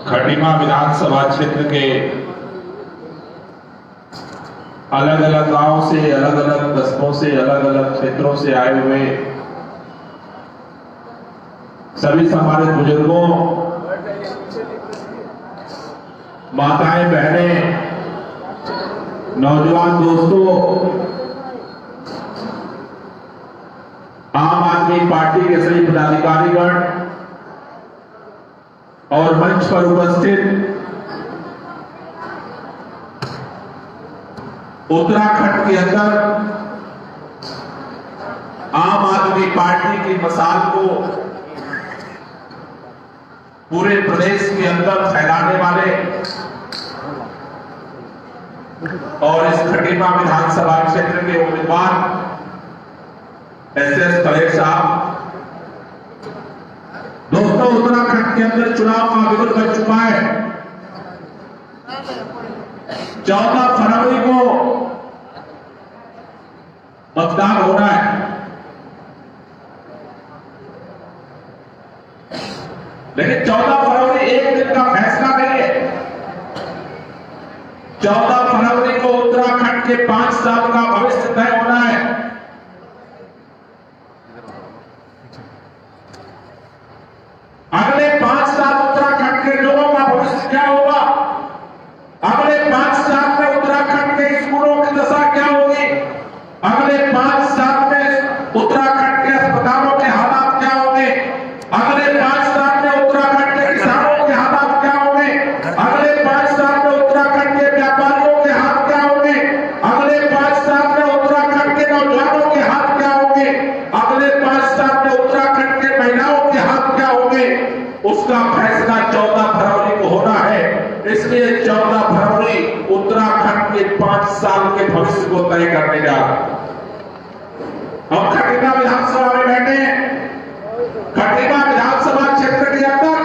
खटीमा विधानसभा क्षेत्र के अलग अलग गांवों से, अलग अलग कस्बों से, अलग अलग क्षेत्रों से आए हुए सभी हमारे बुजुर्गों, माताएं, बहनें, नौजवान दोस्तों, आम आदमी पार्टी के सभी पदाधिकारीगण और मंच पर उपस्थित उत्तराखंड के अंदर आम आदमी पार्टी की मिसाल को पूरे प्रदेश के अंदर फैलाने वाले और इस खटीमा विधानसभा क्षेत्र के उम्मीदवार एसएस खड़े साहब, दोस्तों उत्तराखंड के अंदर चुनाव का विरोध बन चुका है। 14 फरवरी को मतदान होना है, लेकिन 14 फरवरी एक दिन का फैसला नहीं है। 14 फरवरी को उत्तराखंड के 5 साल का भविष्य तय होना है। अगले 5 साल उत्तराखंड के लोगों का भविष्य क्या होगा? अगले 5 साल में उत्तराखंड के स्कूलों की दशा क्या होगी? अगले 5 साल में उत्तराखंड के अस्पतालों के हालात क्या होंगे? अगले 5 साल में उत्तराखंड के किसानों के हालात क्या होंगे? अगले 5 साल में उत्तराखंड के व्यापारियों के हाथ क्या होंगे? अगले 5 साल में उत्तराखंड के नौजवानों के हाथ क्या होंगे? अगले 5 साल में उत्तराखंड के महिलाओं के हाथ क्या होंगे? उसका फैसला 14 फरवरी को होना है। इसलिए 14 फरवरी उत्तराखंड के 5 साल के भविष्य को तय करने जा रहा है। हम खटीमा विधानसभा में बैठे हैं। खटीमा विधानसभा क्षेत्र के अंदर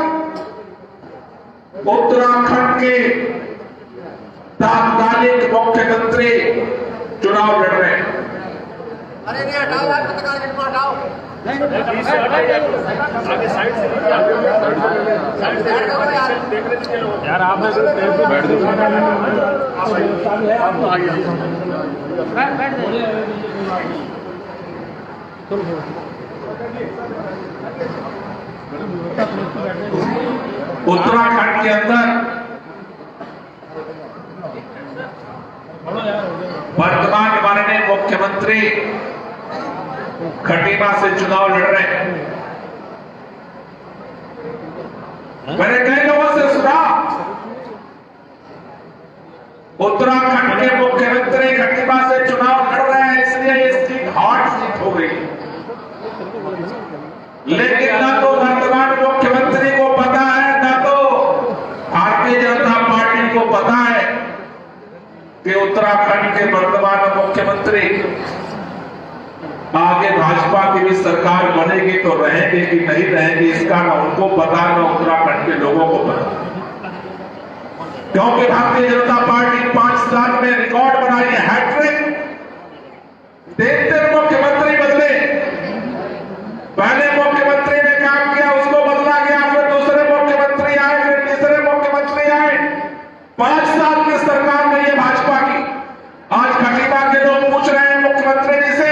उत्तराखंड के तात्कालिक मुख्यमंत्री चुनाव लड़ रहे हैं। अरे नहीं हटाओ यार, पत्रकार के हटाओ। आगे साइड से यार, आप बैठ दो। उत्तराखंड के अंदर वर्तमान माननीय मुख्यमंत्री खटीमा से चुनाव लड़ रहे हैं। मैंने कई लोगों से सुना उत्तराखंड के मुख्यमंत्री खटीमा से चुनाव लड़ रहे हैं, इसलिए ये सीट हॉट सीट हो गई। लेकिन ना तो वर्तमान मुख्यमंत्री को पता है, ना तो भारतीय जनता पार्टी को पता है कि उत्तराखंड के वर्तमान मुख्यमंत्री आगे भाजपा की भी सरकार बनेगी तो रहेंगे कि नहीं रहेंगे, इसका ना उनको पता है ना उत्तराखंड के लोगों को पता। क्योंकि भारतीय जनता पार्टी 5 साल में रिकॉर्ड बनाई है, हैट्रिक। 3 मुख्यमंत्री बदले, पहले मुख्यमंत्री ने काम किया, उसको बदला गया, फिर दूसरे मुख्यमंत्री आए, फिर तीसरे मुख्यमंत्री आए। 5 साल की सरकार में ये भाजपा की। आज खटीमा के लोग पूछ रहे हैं मुख्यमंत्री जी से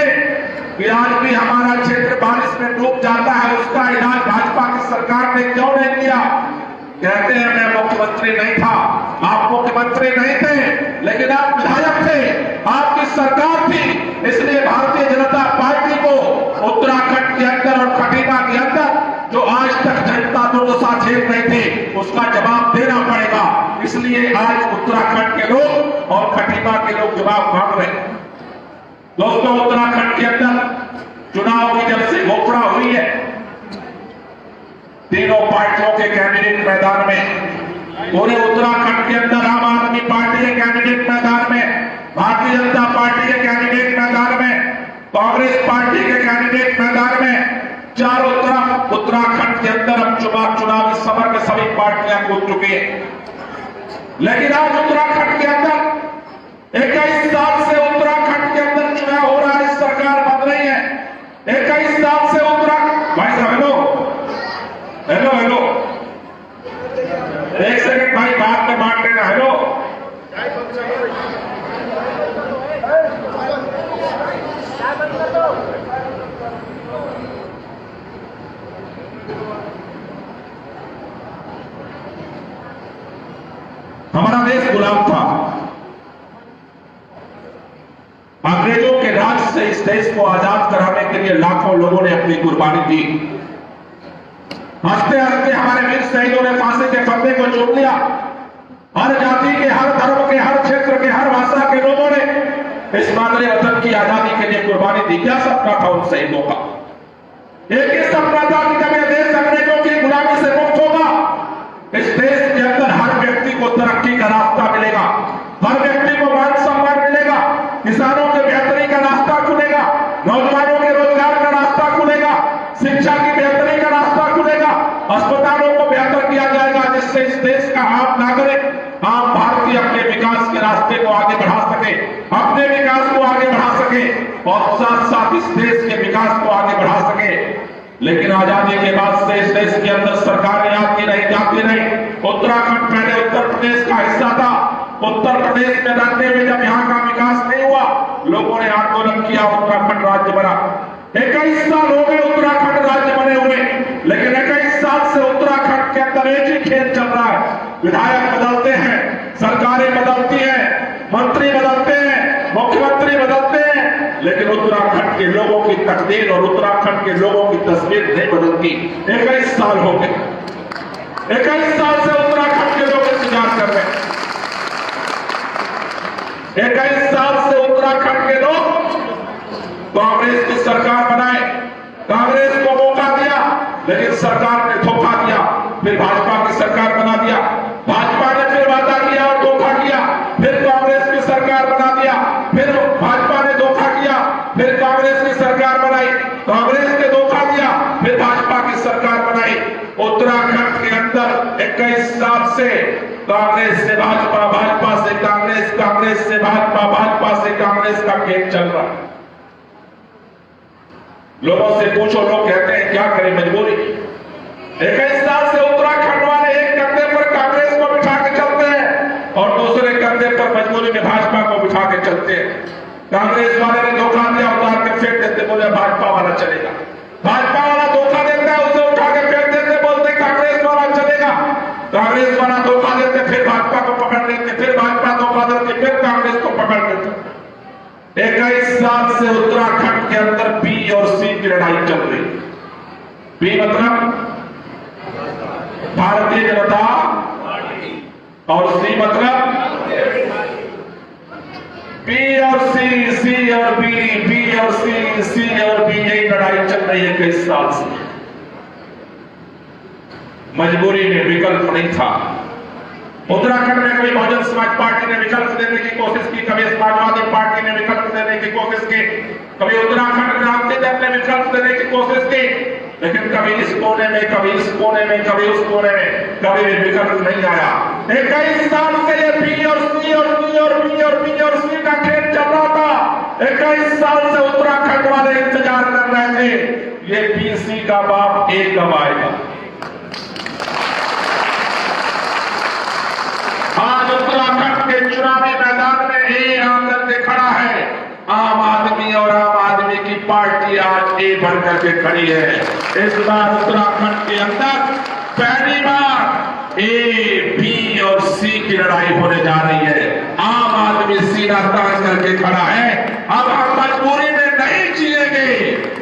कि आज भी हमारा क्षेत्र बारिश में डूब जाता है, उसका इलाज भाजपा की सरकार ने क्यों नहीं किया? कहते हैं मैं मुख्यमंत्री नहीं था। आप मुख्यमंत्री नहीं थे, लेकिन आप विधायक थे, आपकी सरकार थी। इसलिए भारतीय जनता पार्टी को उत्तराखंड के अंदर और खटीमा के अंदर जो आज तक जनता दुर्दशा झेल रही थी, उसका जवाब देना पड़ेगा। इसलिए आज उत्तराखंड के लोग और खटीमा के लोग जवाब मांग रहे हैं। दोस्तों, उत्तराखंड के अंदर चुनाव की जब से घोषणा हुई है, तीनों पार्टियों के कैंडिडेट मैदान में, पूरे उत्तराखंड के अंदर आम आदमी पार्टी के कैंडिडेट मैदान में, भारतीय जनता पार्टी के कैंडिडेट मैदान में, कांग्रेस पार्टी के कैंडिडेट मैदान में, चारों तरफ उत्तराखंड के अंदर अब चुनावी समर में सभी पार्टियां कूद चुकी हैं। लेकिन आज उत्तराखंड के अंदर 21 साल से उत्तराखंड के अंदर चुनाव हो रहा है, सरकार बन रही है। 21 साल से उत्तराखंड, भाई साहब हेलो हेलो हेलो, एक साल था। अंग्रेजों के राज से इस देश को आजाद कराने के लिए लाखों लोगों ने अपनी कुर्बानी दी। हंसते हंसते हमारे वीर शहीदों ने फांसी के फंदे को चूम लिया। हर जाति के, हर धर्म के, हर क्षेत्र के, हर भाषा के लोगों ने इस मादरे वतन की आजादी के लिए कुर्बानी दी। क्या सपना था उन शहीदों का? एक ही सपना था कि जब यह देश अंग्रेजों की गुलामी से मुक्त होगा, इस देश के अंदर हर व्यक्ति को तरक्की का रास्ता मिलेगा, हर व्यक्ति को मान सम्मान मिलेगा, किसानों के बेहतरी का रास्ता खुलेगा, नौजवानों के रोजगार का रास्ता खुलेगा, शिक्षा की बेहतरी का रास्ता खुलेगा, अस्पतालों को बेहतर किया जाएगा, जिससे इस देश का आम नागरिक, आम भारतीय अपने विकास के रास्ते को आगे बढ़ा सके, अपने विकास को आगे बढ़ा सके और साथ साथ इस देश के विकास को आगे बढ़ा सके। लेकिन आजादी के बाद से इस देश के अंदर सरकारें आती रही, जाती रही। उत्तराखंड पहले उत्तर प्रदेश का हिस्सा था। उत्तर प्रदेश में रहते हुए जब यहाँ का विकास नहीं हुआ, लोगों ने आंदोलन किया, उत्तराखंड राज्य बना। 21 साल हो गए उत्तराखंड राज्य बने हुए, लेकिन 21 साल से उत्तराखंड के अंदर एक ही खेल चल रहा है। विधायक बदलते हैं, सरकारें बदलती हैं, मंत्री बदलते हैं, मुख्यमंत्री बदलते हैं, लेकिन उत्तराखंड के लोगों की तकदीर और उत्तराखंड के लोगों की तस्वीर नहीं बदलती। 21 साल हो गए, 21 साल से उत्तराखंड के लोग इंतजार कर रहे हैं। 21 साल से उत्तराखंड के लोग कांग्रेस की सरकार बनाए, कांग्रेस को मौका दिया, लेकिन सरकार ने धोखा दिया। फिर भाजपा की सरकार बना दिया, भाजपा ने फिर वादा किया और धोखा किया, फिर कांग्रेस की सरकार बना दिया, फिर भाजपा ने धोखा किया, फिर कांग्रेस की सरकार बनाई, कांग्रेस ने धोखा दिया, फिर भाजपा की सरकार बनाई। उत्तराखंड के अंदर 21 साल से कांग्रेस से भाजपा, भाजपा से कांग्रेस, कांग्रेस से भाजपा, भाजपा से कांग्रेस का खेल चल रहा है। लोगों से पूछो, लोग कहते हैं क्या करें, मजबूरी। 21 साल से उत्तराखंड वाले एक कंधे पर कांग्रेस को बिठा के चलते हैं और दूसरे कंधे पर मजबूरी में भाजपा को बिठा के चलते हैं। कांग्रेस वाले ने धोखा दिया, उतार के फेंक देते, बोले भाजपा वाला चलेगा। भाजपा वाला धोखा देता है, उसे उठा के फेंक देते, बोलते कांग्रेस वाला चलेगा। कांग्रेस वाला धोखा देते, फिर भाजपा को पकड़ लेते, फिर भाजपा धोखा देते, फिर कांग्रेस को पकड़ लेते। 21 साल से उत्तराखंड के अंदर बी और सी की लड़ाई चल रही। बी मतलब भारतीय जनता और सी मतलब बी और सी और बी और सी और बी, यही लड़ाई चल रही है 21 साल से। मजबूरी में विकल्प नहीं था। उत्तराखंड में कभी बहुजन समाज पार्टी ने विकल्प देने की कोशिश की, कभी समाजवादी पार्टी ने विकल्प देने की कोशिश की, कभी उत्तराखंड क्रांति दल ने विकल्प देने की कोशिश की, लेकिन कभी इस कोने में, कभी इस कोने में, कभी उस कोने में, कभी भी विकल्प नहीं आया। 21 साल से ये बी और सी और बी और बी और बी और सी का खेल चल रहा था। 21 साल से उत्तराखंड वाले इंतजार कर रहे थे, ये बी सी का बाप एक कब आएगा। आज उत्तराखंड के चुनावी मैदान में ए आकर के खड़ा है आम आदमी, और आम आदमी की पार्टी आज ए बनकर के खड़ी है। इस बार उत्तराखंड के अंदर पहली बार ए, बी और सी की लड़ाई होने जा रही है। आम आदमी सीना तान करके खड़ा है। अब हम मजबूरी में नहीं जिएंगे,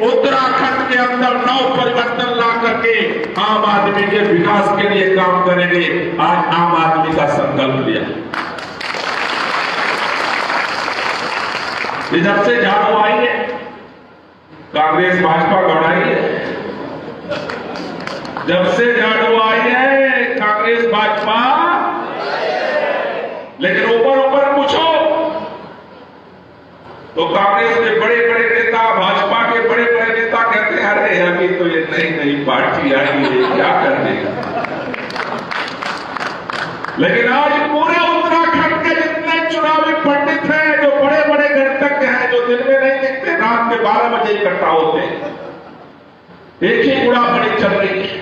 उत्तराखंड के अंदर नव परिवर्तन ला करके आम आदमी के विकास के लिए काम करेंगे। आज आम आदमी का संकल्प लिया। जब से झाड़ू आई है, कांग्रेस भाजपा गौड़ाई है। जब से झाड़ू आई है, कांग्रेस भाजपा, लेकिन ऊपर ऊपर पूछो तो कांग्रेस के बड़े बड़े नेता, भाजपा के बड़े बड़े नेता कहते हैं अरे अभी तो ये नई नई पार्टी आई है, क्या कर देगा। लेकिन आज पूरे उत्तराखंड के जितने चुनावी पंडित हैं, जो बड़े बड़े गणतज्ञ हैं, जो दिन में नहीं दिखते, रात के 12 बजे इकट्ठा होते हैं, एक ही उड़ापड़ी चल रही है।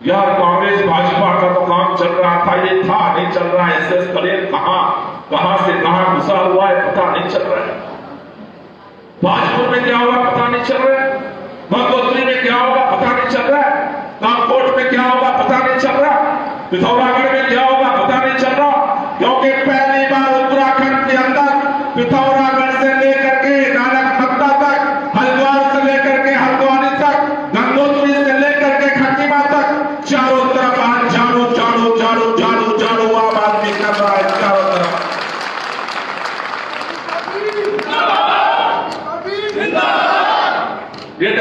यार कांग्रेस भाजपा का तो काम चल रहा था, ये था नहीं चल रहा है। एसएस कलेर कहां से कहां घुसा हुआ है पता नहीं चल रहा है। भाजपुर में क्या होगा पता नहीं चल रहा है। गंगोत्री में क्या होगा पता नहीं चल रहा है। कामकोट में क्या होगा पता नहीं चल रहा। पिथौरागढ़ में क्या होगा पता नहीं चल रहा। क्यों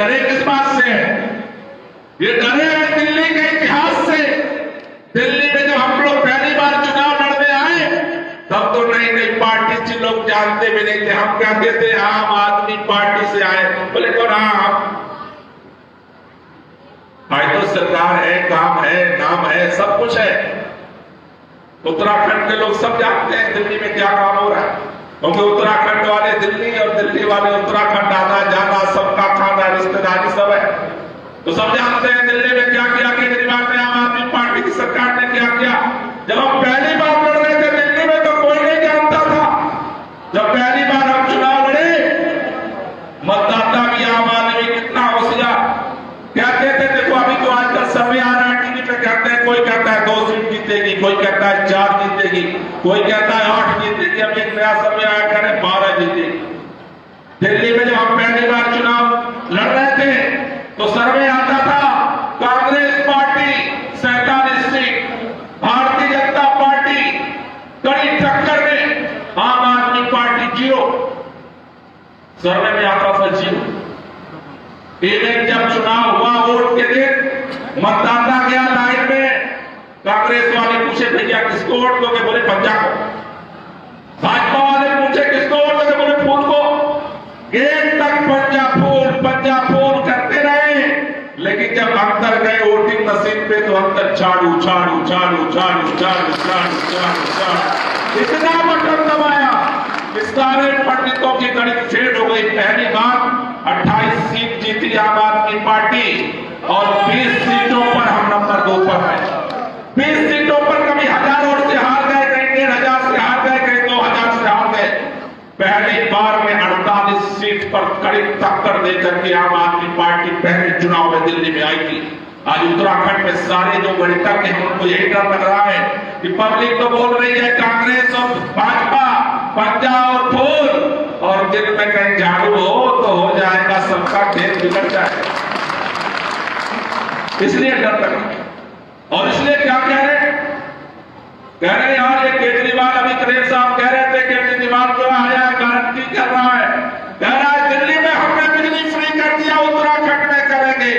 डरे किस बात से है? ये डरे हैं दिल्ली के इतिहास से। दिल्ली में जब हम लोग पहली बार चुनाव लड़ने आए तब तो नई नई पार्टी से लोग जानते भी नहीं थे। हम कहते थे आम आदमी पार्टी से आए, बोले कौन? आज तो सरकार है, काम है, नाम है, सब कुछ है। उत्तराखंड के लोग सब जानते हैं दिल्ली में क्या काम हो रहा है, क्योंकि उत्तराखंड वाले दिल्ली और दिल्ली वाले उत्तराखंड आना जाना, सबका खाना, रिश्तेदारी सब है। तो सब जानते हैं दिल्ली में क्या किया केजरीवाल ने, आम आदमी पार्टी की सरकार ने क्या किया। जब हम पहली बार लड़ रहे थे दिल्ली में तो कोई नहीं जानता था। जब पहली बार हम चुनाव लड़े, मतदाता भी आम आदमी कितना होशियार, कहते थे देखो अभी तो आजकल सर्वे आ रहा है टीवी पे, कहते हैं कोई कहता है 2 सीट जीतेगी, कोई कहता है 4 जीतेगी, कोई कहता है 8 जीतेगी। अब एक नया सर्वे आया कह रहे 12 जीतेगी। दिल्ली में जब हम पहली बार चुनाव लड़ रहे थे तो सर्वे आता था Congress party 47 seat, Bharatiya Janata party कड़ी टक्कर में, आम आदमी पार्टी 0। सर्वे में आता था 0। एक जब चुनाव हुआ वोट के दिन मतदाता गया लाइन में, कांग्रेस वाले पूछे भैया किसको वोट दोगे, बोले पंजा को। भाजपा वाले पूछे किसको वोट दोगे, बोले फूल को। गेट तक पंजा फूल करते रहे, लेकिन जब अंदर गए वोटिंग मशीन पे तो अंदर झाड़ू झाड़ू झाड़ू झाड़ू झाड़ू झाड़ू झाड़ू झाड़ू, इतना बटन दबाया कि सारे पंडितों की गणित फेल हो गई। पहली बार 28 सीट जीती आम आदमी पार्टी और 20 सीटों पर हम नंबर 2 पर है। 20 सीटों पर कभी 1000 वोट से हार गए, कहीं 1500 से हार गए, कहीं 2000 से हार गए। पहली बार में 48 सीट पर कड़ी टक्कर देकर के आम आदमी पार्टी पहले चुनाव में दिल्ली में आई थी। आज उत्तराखंड में सारे जो गणितज्ञ हैं उनको यही डर लग रहा है कि पब्लिक तो बोल रही है कांग्रेस और भाजपा पंजा और फूल, और दिल में कहीं झाड़ू हो तो हो जाएगा सबका खेल बिगड़ जाएगा। इसलिए डर लग रहा है। और इसलिए क्या कह रहे यार, ये केजरीवाल अभी करें साहब कह रहे थे केजरीवाल जो आया गारंटी कर रहा है, कह रहा है दिल्ली में हमने बिजली फ्री कर दिया, उत्तराखंड में करेंगे।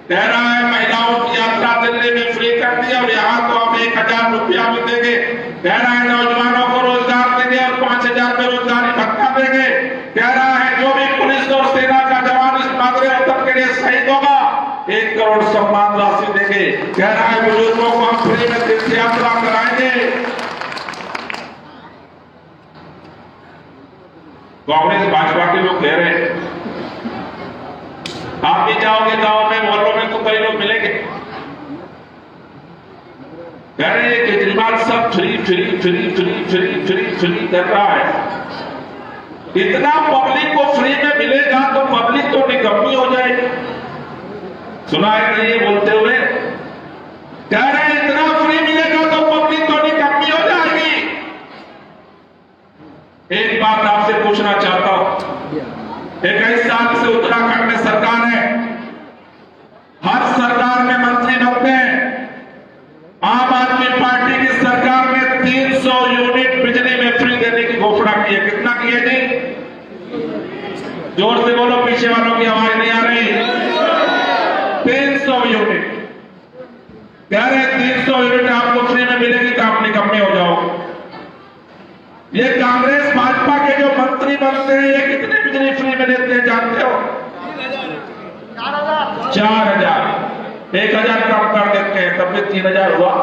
कह रहा है महिलाओं की यात्रा दिल्ली में फ्री कर दिया और यहाँ तो हम 1000 रुपया भी देंगे। कह रहा है नौजवानों को रोजगार देंगे और 5000 बेरोजगारी भत्ता देंगे। कह रहा है जो भी पुलिस और सेना का जवान इस नागरिक वतन के लिए शहीद होगा 1 करोड़ सम्मान राशि देंगे। कह रहा है बुजुर्गों को हम फ्री में तीर्थ यात्रा कराएंगे। कांग्रेस भाजपा के लोग कह रहे हैं, आप भी जाओगे गांव में मोहल्लों में तो कई लोग मिलेंगे, कह रहे हैं केजरीवाल सब free free free free free free free कर रहा है। इतना पब्लिक को फ्री में मिलेगा तो पब्लिक तो निकम्मी हो जाएगी। सुना है नहीं ये बोलते हुए, कह रहे हैं इतना फ्री मिलेगा तो पब्लिक तो निकम्मी हो जाएगी। एक बात आपसे पूछना चाहता हूं, 21 साल से उत्तराखंड में सरकार है, हर सरकार में मंत्री बनते हैं। आम आदमी पार्टी की सरकार ने 300 यूनिट बिजली में फ्री देने की घोषणा की है। कितना किए थे? जोर से बोलो, पीछे वालों की आवाज नहीं आ रही। 300 यूनिट कह रहे हैं 300 यूनिट आपको फ्री में मिलेगी तो आप निकम्मे हो जाओगे। ये कांग्रेस भाजपा के जो मंत्री बनते हैं ये कितने बिजली फ्री में देते हैं जानते हो? 4000। 1000 कम कर देते हैं तब भी 3000 हुआ।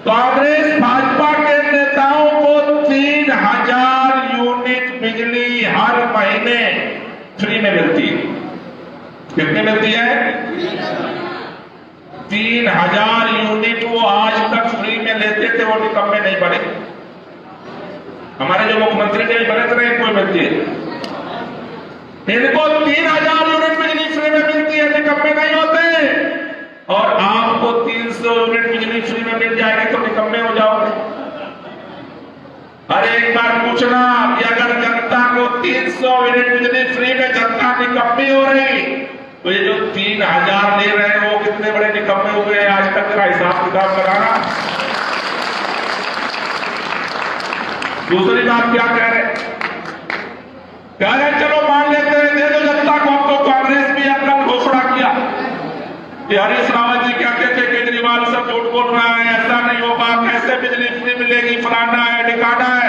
कांग्रेस भाजपा के नेताओं को 3000 यूनिट बिजली हर महीने फ्री में मिलती है। कितनी मिलती है? 3000 यूनिट वो आज तक फ्री में लेते थे, वो निकम्मे नहीं बने। हमारे जो मुख्यमंत्री के बने थे इनको मिलती है, इनको 3000 यूनिट बिजली फ्री में मिलती है, निकम्मे नहीं होते। और आपको 300 यूनिट बिजली फ्री में मिल जाएगी तो निकम्मे हो जाओगे। अरे एक बार पूछना कि अगर जनता को 300 यूनिट बिजली फ्री में जनता निकम्मी हो रही तो ये जो 3000 ले रहे हैं वो कितने बड़े निकम्मे हो गए आज तक का हिसाब किताब लगाना। दूसरी बात क्या कह रहे चलो मान लेते हैं, दे दो जनता कि हरीश रावत जी कहते थे केजरीवाल सब झूठ बोल रहा है, ऐसा नहीं होगा, कैसे बिजली फ्री मिलेगी, फलाना है ढिकाना है।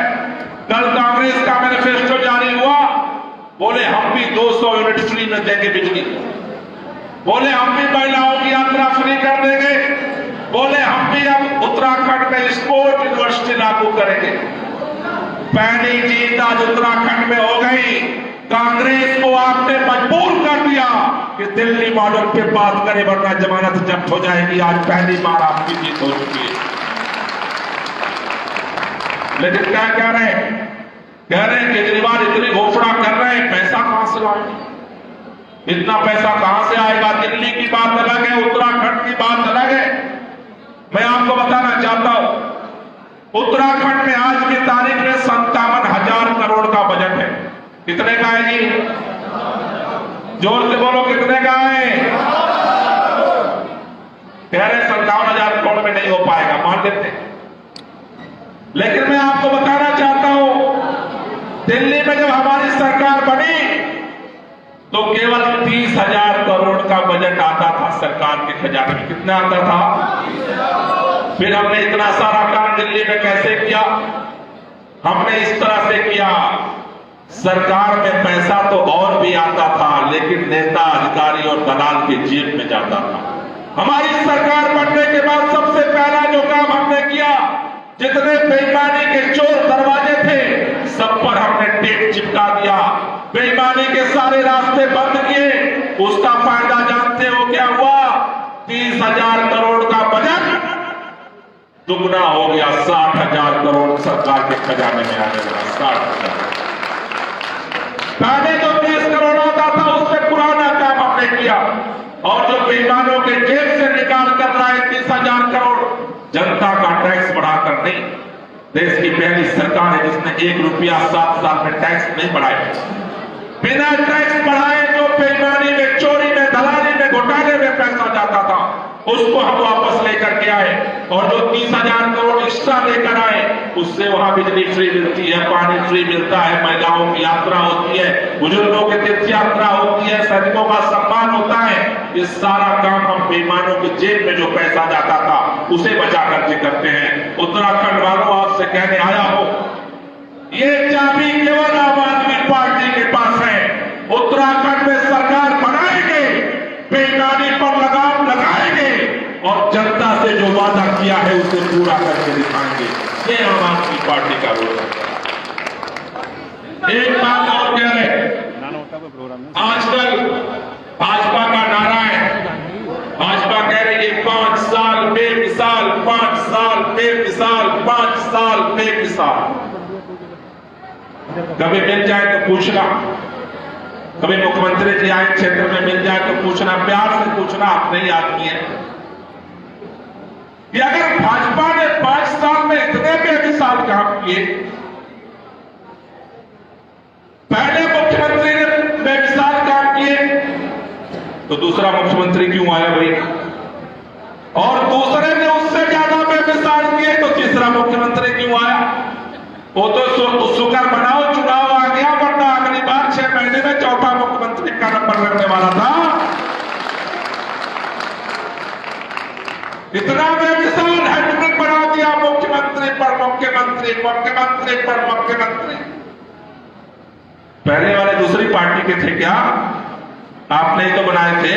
कल कांग्रेस का मैनिफेस्टो जारी हुआ, बोले हम भी 200 यूनिट फ्री में देंगे बिजली, बोले हम भी महिलाओं की यात्रा फ्री कर देंगे, बोले हम भी अब उत्तराखंड में स्पोर्ट यूनिवर्सिटी लागू करेंगे। पहली जीत आज उत्तराखंड में हो गई। कांग्रेस को आपने मजबूर कर दिया कि दिल्ली मॉडल पे बात करें वरना जमानत जब्त हो जाएगी। आज पहली बार आपकी जीत हो चुकी है। लेकिन क्या कह रहे हैं? कह रहे हैं केजरीवाल इतनी घोषणा कर रहे हैं, पैसा कहां से लाएंगे? इतना पैसा कहां से आएगा? दिल्ली की बात अलग है, उत्तराखंड की बात अलग है। मैं आपको बताना चाहता हूं, उत्तराखंड में आज की तारीख में 57,000 करोड़ का बजट है। कितने का है जी? जोर से बोलो, कितने का है? कह रहे 57,000 करोड़ में नहीं हो पाएगा, मान लेते। लेकिन मैं आपको बताना चाहता हूं, दिल्ली में जब हमारी सरकार बनी तो केवल 30,000 करोड़ का बजट आता था सरकार के खजाने में। कितना आता था? फिर हमने इतना सारा काम दिल्ली में कैसे किया? हमने इस तरह से किया, सरकार में पैसा तो और भी आता था, लेकिन नेता अधिकारी और दलाल के जेब में जाता था। हमारी सरकार बनने के बाद सबसे पहला जो काम हमने किया, जितने बेईमानी के चोर दरवाजे थे सब पर हमने टेप चिपका दिया, बेईमानी के सारे रास्ते बंद किए। उसका फायदा जानते हो क्या हुआ? 30,000 करोड़ का बजट दुगना हो गया, 60,000 करोड़ सरकार के खजाने में आने लगा। 60,000। पहले जो 30 करोड़ आता था उससे पुराना काम हमने किया, और जो बेईमानों के जेब से निकाल कर रहा है 30,000 करोड़, जनता का टैक्स बढ़ाकर नहीं। देश की पहली सरकार है जिसने 1 रुपया 7 साल में टैक्स नहीं बढ़ाया। बिना टैक्स बढ़ाए जो बेईमानी में, चोरी में, दलाली में, घोटाले में पैसा जाता था उसको हम वापस लेकर के आए, और जो 30,000 करोड़ एक्स्ट्रा लेकर आए उससे वहां बिजली फ्री मिलती है, पानी फ्री मिलता है, महिलाओं की यात्रा होती है, बुजुर्गों की तीर्थ यात्रा होती है, सैनिकों का सम्मान होता है। ये सारा काम हम बेईमानों की जेब में जो पैसा जाता था उसे बचा करके करते हैं। उत्तराखंड वालों, आपसे कहने आया हो, ये चाबी केवल आम आदमी पार्टी के पास है। उत्तराखंड में सरकार बनाएंगे, बेईमानी पर लगाम लगाएंगे, और जनता से जो वादा किया है उसे पूरा करके दिखाएंगे। ये आम आदमी पार्टी का रोल है। एक बात और कह रहे, आजकल भाजपा का नारा है, भाजपा कह रही है 5 साल बेमिसाल, 5 साल बेमिसाल, 5 साल बेमिसाल। कभी मिल जाए तो पूछना, कभी मुख्यमंत्री जी आए क्षेत्र में मिल जाए तो पूछना, प्यार से पूछना, अपने ही आदमी है कि अगर भाजपा ने 5 साल में इतने बेमिसाल काम किए, पहले मुख्यमंत्री ने बेमिसाल काम किए तो दूसरा मुख्यमंत्री क्यों आया भाई? और दूसरे ने उससे ज्यादा बेमिसाल किए तो तीसरा मुख्यमंत्री क्यों आया? वो तो शुक्र बनाओ चुनाव आ गया, वरना अगली बार 6 महीने में चौथा मुख्यमंत्री का नंबर लगने वाला था। इतना बेमिसाल हैट्रिक बना दिया मुख्यमंत्री पर मुख्यमंत्री, मुख्यमंत्री पर मुख्यमंत्री। पहले वाले दूसरी पार्टी के थे क्या? आपने ही तो बनाए थे।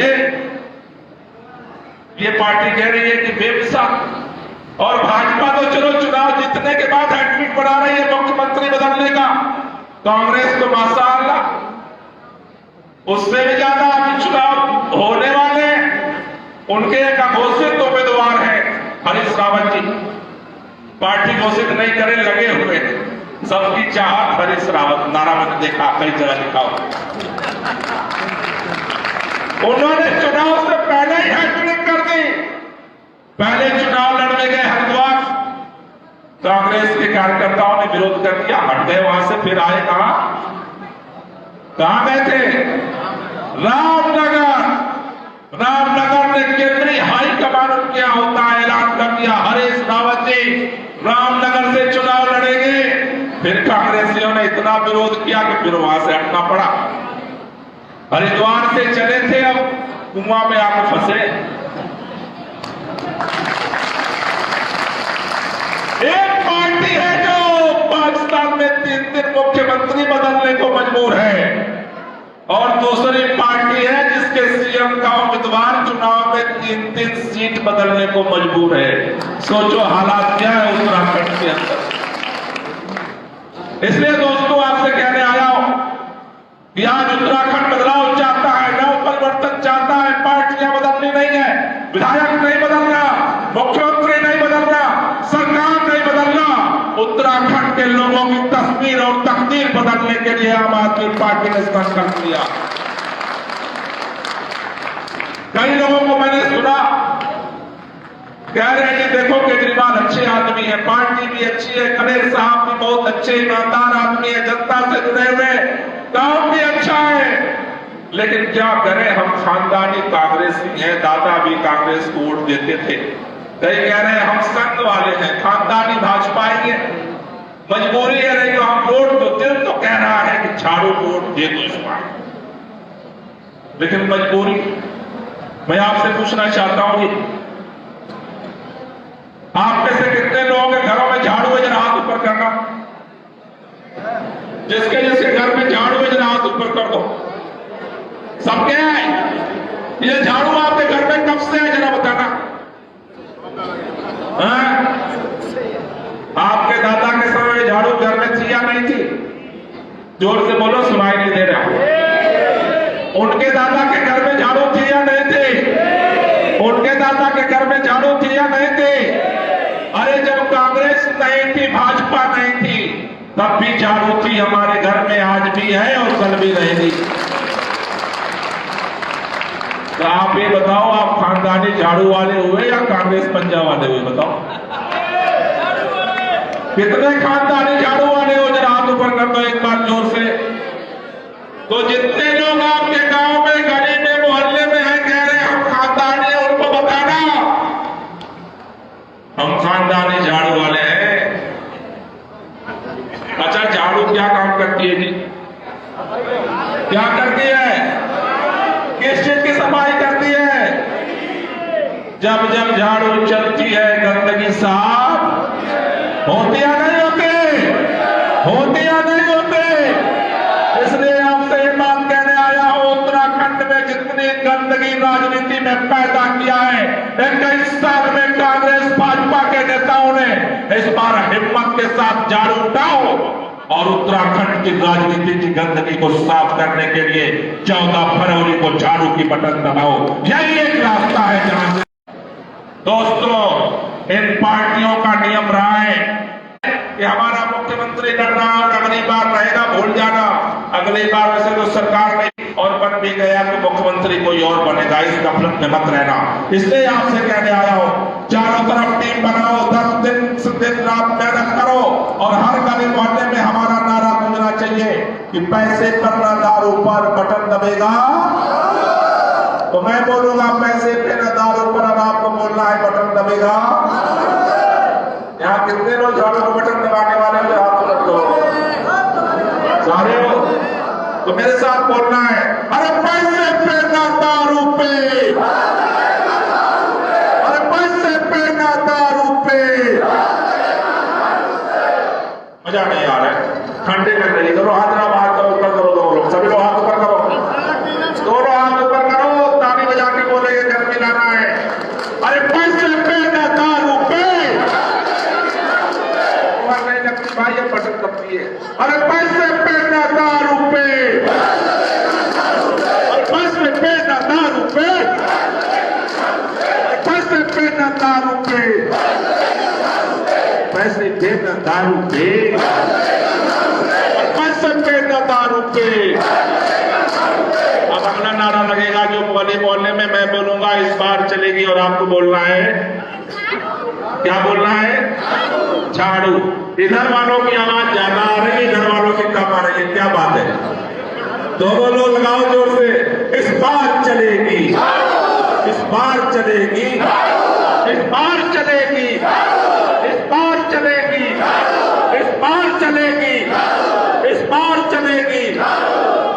ये पार्टी कह रही है कि बेमिसाल, और भाजपा तो चलो चुनाव जीतने के बाद हैट्रिक बना रही है मुख्यमंत्री बदलने का। कांग्रेस तो माशाअल्लाह उससे भी ज्यादा अभी चुनाव होने वाले, उनके एक घोषित उम्मीदवार है हरीश रावत जी। पार्टी घोषित नहीं करे लगे हुए, सबकी चाहत हरीश रावत। नारा मैंने देखा कई जगह लिखा हो। उन्होंने चुनाव से पहले ही हैट्रिक कर दी। पहले चुनाव लड़ने गए हरिद्वार, कांग्रेस के कार्यकर्ताओं ने विरोध कर दिया, हट गए वहां से। फिर आए कहां गए थे? रामनगर। रामनगर ने केंद्रीय हाईकमान क्या होता है ऐलान कर दिया, हरीश रावत जी रामनगर से चुनाव लड़ेंगे। फिर कांग्रेसियों ने इतना विरोध किया कि फिर वहां से हटना पड़ा। हरिद्वार से चले थे, अब कुआं में आकर फंसे। एक पार्टी है जो पाकिस्तान में 3 मुख्यमंत्री बदलने को मजबूर है और दूसरी पार्टी है जिसके सीएम का उम्मीदवार चुनाव में 3 सीट बदलने को मजबूर है। सोचो हालात क्या है उत्तराखंड के अंदर। इसलिए दोस्तों आपसे कहने आया हूं कि आज उत्तराखंड बदलाव चाहता है, नव परिवर्तन चाहता है। पार्टियां बदलनी नहीं है, विधायक नहीं बदलना, मुख्यमंत्री नहीं बदलना, सरकार नहीं बदलना, उत्तराखंड के लोगों की तस्वीर और तकदीर बदलने के लिए आम आदमी पार्टी ने संकल्प लिया। कई लोगों को मैंने सुना कह रहे हैं कि देखो केजरीवाल अच्छे आदमी है, पार्टी भी अच्छी है, खलेर साहब भी बहुत अच्छे ईमानदार आदमी है, जनता से जुड़े हुए, काम भी अच्छा है, लेकिन क्या करें हम खानदानी कांग्रेसी हैं, दादा भी कांग्रेस को वोट देते थे। कई कह रहे हैं हम संघ वाले हैं, खानदानी भाजपाई है, मजबूरी है नहीं तो हम वोट दो। दिल तो कह रहा है कि झाड़ू को वोट दे दो इस बार, लेकिन मजबूरी। मैं आपसे पूछना चाहता हूं आप में से कितने लोगों के घरों में झाड़ू है? जरा हाथ ऊपर करना। जिसके जिसके घर में झाड़ू है जरा हाथ ऊपर कर दो। सबके है ये झाड़ू आपके घर में कब से है जरा बताना। आपके दादा के समय में झाड़ू घर में थी या नहीं थी? जोर से बोलो, सुनाई नहीं दे रहा। उनके दादा के घर में झाड़ू थी या नहीं थी? उनके दादा के घर में झाड़ू थी या नहीं थी? अरे जब कांग्रेस नहीं थी, भाजपा नहीं थी, तब भी झाड़ू थी हमारे घर में, आज भी है और कल भी रहेगी। तो आप ये बताओ, आप खानदानी झाड़ू वाले हुए या कांग्रेस पंजा वाले हुए? बताओ कितने खानदानी झाड़ू वाले हो? जरा हाथ ऊपर कर दो एक बार जोर से। तो जितने लोग आपके गांव में, गली में, मोहल्ले में हैं, कह रहे हैं हम खानदानी हैं, उनको बताना हम खानदानी झाड़ू वाले हैं। अच्छा, झाड़ू क्या काम करती है जी? क्या करती है? किस चीज की सफाई करती है? जब जब झाड़ू चलती है गंदगी साफ होती या नहीं होती? होती या नहीं होती? इसलिए आपसे ये बात कहने आया हूं, उत्तराखंड में जितनी गंदगी राजनीति में पैदा किया है 21 साल में कांग्रेस भाजपा के नेताओं ने, इस बार हिम्मत के साथ झाड़ू उठाओ और उत्तराखंड की राजनीति की गंदगी को साफ करने के लिए 14 फरवरी को झाड़ू की बटन दबाओ। यही एक रास्ता है जहां से दोस्तों इन पार्टियों का नियम रहा है कि हमारा मुख्यमंत्री लड़ रहा है, अगली बार रहेगा, भूल जाना। अगली बार वैसे तो सरकार नहीं और बन भी गया तो मुख्यमंत्री कोई और बनेगा, इस गफलत में मत रहना। इसलिए आपसे कहने आया हूं, चारों तरफ टीम बनाओ, 10 दिन रात मेहनत करो और हर गली मोहल्ले में हमारा नारा गूंजना चाहिए कि पैसे पर ना दारू पर बटन दबेगा। तो मैं बोलूंगा पैसे पे ना दारू पर, अब आपको बोलना है बटन दबेगा। यहाँ कितने लोग झाड़ू को बटन दबाने वाले हैं? हाथ रख दो सारे हो तो मेरे साथ बोलना है, अरे पैसे पे ना दारू पे, अरे पैसे पे ना दारू पे। मजा नहीं आ रहा है, ठंडे में नहीं करो, हाथ ना बाहर करो, ऊपर करो, दोनों लोग सभी लोग हाथ ऊपर करो, दोनों हाथ ऊपर करो, ताली बजा के बोलेंगे घर मिलाना है। अरे पैसे पे ना दारू पे, नहीं लगती भाई ये बटन दबती है। अरे पैसे पे ना दारू पे, पैसे पे ना दारू पे, पैसे पे ना दारू पे, पैसे पे ना दारू पे, पैसे पे ना दारू पे। अब अगला नारा लगेगा जो गली मोहल्ले में मैं बोलूंगा, इस बार चलेगी और आपको बोलना है, क्या बोलना है? झाड़ू। इधर वालों की आवाज ज्यादा आ रही है, इधर वालों की कम आ रही है, क्या बात है? दोनों लोग लगाओ जोर से, इस बार चलेगी, इस बार चलेगी, इस बार चलेगी, इस बार चलेगी, इस बार चलेगी, इस बार चलेगी।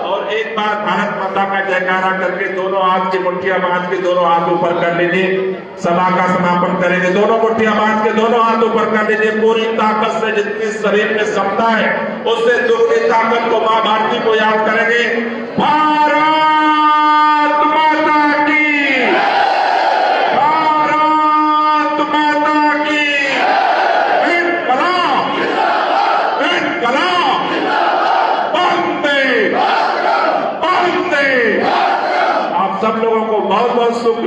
और एक बात बार भारत माता का जयकारा करके दोनों हाथ की मुट्ठियां बांध के दोनों हाथ ऊपर कर लीजिए। सभा का समापन करेंगे। दोनों मुट्ठियां बांध के दोनों हाथ ऊपर कर लीजिए। पूरी ताकत से, जितनी शरीर में क्षमता है उससे दुगनी ताकत को मां भारती को याद करेंगे। भारत माता की, भारत माता की, इनकलाब, इनकलाब, वंदे, वंदे। आप सब लोगों को बहुत बहुत शुभ